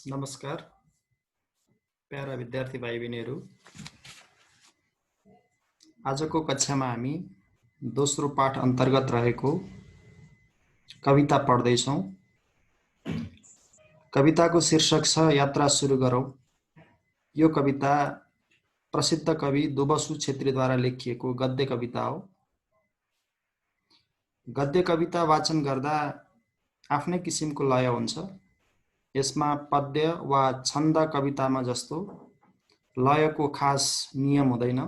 नमस्कार प्यारा विद्यार्थी भाइ बहिनीहरू। आजको कक्षामा हामी दोस्रो पाठ अन्तर्गत रहेको कविता पढ्दैछौँ। कविताको शीर्षक छ यात्रा सुरु गरौँ। यो कविता प्रसिद्ध कवि दुबसु छेत्रीद्वारा लेखिएको गद्य कविता हो। गद्य कविता वाचन गर्दा आफ्नै किसिमको लय हुन्छ। यसमा पद्य वा छन्द कवितामा जस्तो लयको खास नियम हुँदैन।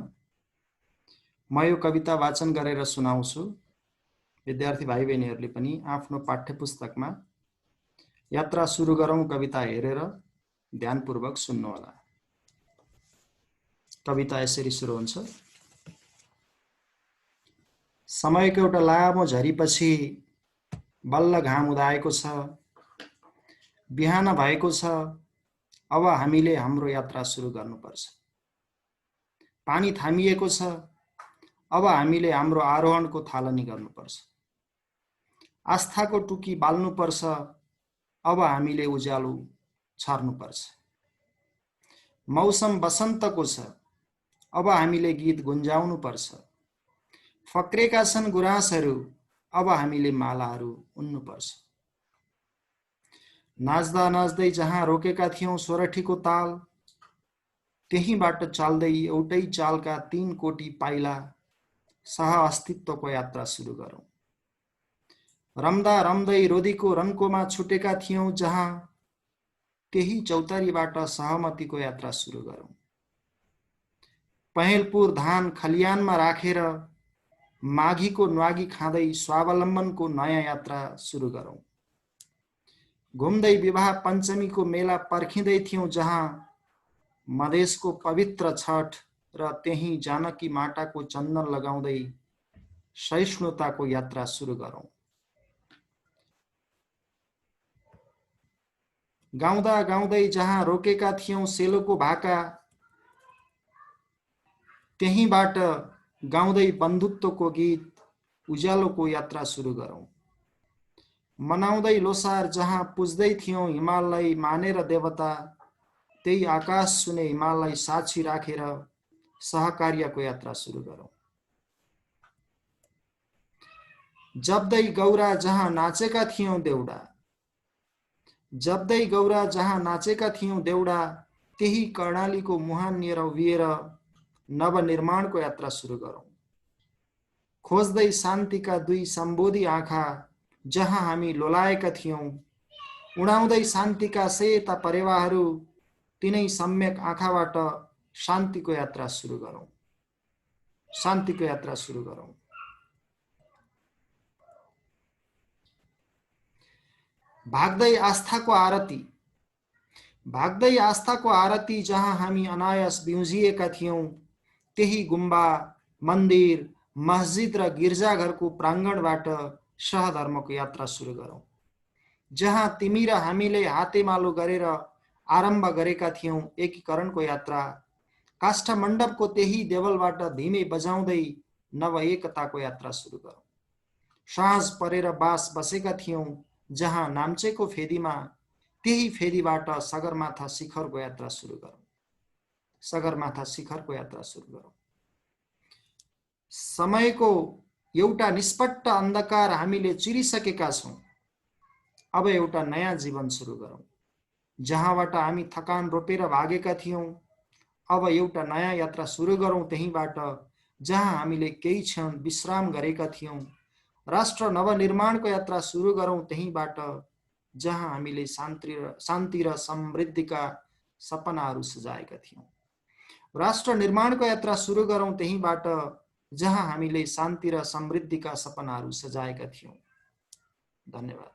म यो कविता वाचन गरेर सुनाउँछु। विद्यार्थी भाइ बहिनीहरूले पनि आफ्नो पाठ्यपुस्तकमा यात्रा सुरु गरौँ कविता हेरेर ध्यानपूर्वक सुन्नुहोला। कविता यसरी सुरु हुन्छ। समयको एउटा लामो झरीपछि बल्ल घाम उदाएको छ। बिहान भएको छ, अब हामीले हाम्रो यात्रा सुरु गर्नुपर्छ। पानी थामिएको छ, अब हामीले हाम्रो आरोहणको थालनी गर्नुपर्छ। आस्थाको टुकी बाल्नुपर्छ, अब हामीले उज्यालो छर्नुपर्छ। मौसम बसन्तको छ, अब हामीले गीत गुन्जाउनुपर्छ। फक्रेका छन् गुराँसहरू, अब हामीले मालाहरू उन्नुपर्छ। नाच्दा नाच्दै जहाँ रोकेका थियौं सोरठीको ताल, त्यहीबाट चाल्दै एउटै चालका 3 कोटी पाइला सह अस्तित्वको यात्रा सुरु गरौँ। रम्दा रम्दै रोदीको रन्कोमा छुटेका थियौं जहाँ, त्यही चौतारीबाट सहमतिको यात्रा सुरु गरौँ। पहेलपुर धान खलियानमा राखेर माघीको न्वागी खाँदै स्वावलम्बनको नयाँ यात्रा सुरु गरौँ। घुम्दै विवाह पञ्चमीको मेला पर्खिँदै थियौं जहाँ, मधेसको पवित्र छठ र त्यही जानकी माटाको चन्दन लगाउँदै सहिष्णुताको यात्रा सुरु गरौँ। गाउँदा गाउँदै जहाँ रोकेका थियौं सेलोको भाका, त्यहीबाट गाउँदै बन्धुत्वको गीत उज्यालोको यात्रा सुरु गरौँ। मनाउँदै लोसार जहाँ पुज्दै थियौं हिमाललाई मानेर देवता, त्यही आकाश सुने हिमाललाई साक्षी राखेर सहकार्यको यात्रा सुरु गरौँ। जप्दै गौरा जहाँ नाचेका थियौं देउडा, जप्दै गौरा जहाँ नाचेका थियौं देउडा, त्यही कर्णालीको मुहान लिएर उभिएर नवनिर्माणको यात्रा सुरु गरौँ। खोज्दै शान्तिका 2 सम्बोधी आँखा, जहाँ हामी लोलाएका थियौं, उडाउँदै शान्तिका सेता परेवाहरू, तिनै सम्यक आँखाबाट शान्तिको यात्रा सुरु गरौँ। शान्तिको यात्रा सुरु गरौँ। भाग्दै आस्थाको आरती, भाग्दै आस्थाको आरती जहाँ हामी अनायास बिउजिएका थियौं, त्यही गुम्बा, मन्दिर, मस्जिद र गिर्जाघरको प्राङ्गणबाट सहधर्मको यात्रा सुरु गरौँ। जहाँ तिमी र हामीले हातेमालो गरेर आरम्भ गरेका थियौं एकीकरणको यात्रा, काष्ठमण्डपको त्यही देवलबाट धिमे बजाउँदै नव एकताको यात्रा सुरु गरौँ। साँझ परेर बास बसेका थियौं जहाँ नाम्चेको फेदीमा, त्यही फेदीबाट सगरमाथा शिखरको यात्रा सुरु गरौँ। सगरमाथा शिखरको यात्रा सुरु गरौँ। समयको एउटा निष्पट्ट अन्धकार हामीले चिरिसकेका छौं। अब एउटा नयाँ जीवन सुरु गरौँ। जहाँबाट हामी थकान रोपेर भागेका थियौं, अब एउटा नयाँ यात्रा सुरु गरौँ त्यहीबाट जहाँ हामीले केही क्षण विश्राम गरेका थियौं। राष्ट्र नवनिर्माणको यात्रा सुरु गरौँ त्यहीबाट जहाँ हामीले शान्ति र समृद्धिका सपनाहरू सजाएका थियौं। राष्ट्र निर्माणको यात्रा सुरु गरौँ त्यहीबाट जहाँ हामीले शान्ति र समृद्धिका सपनाहरू सजाएका थियौं। धन्यवाद।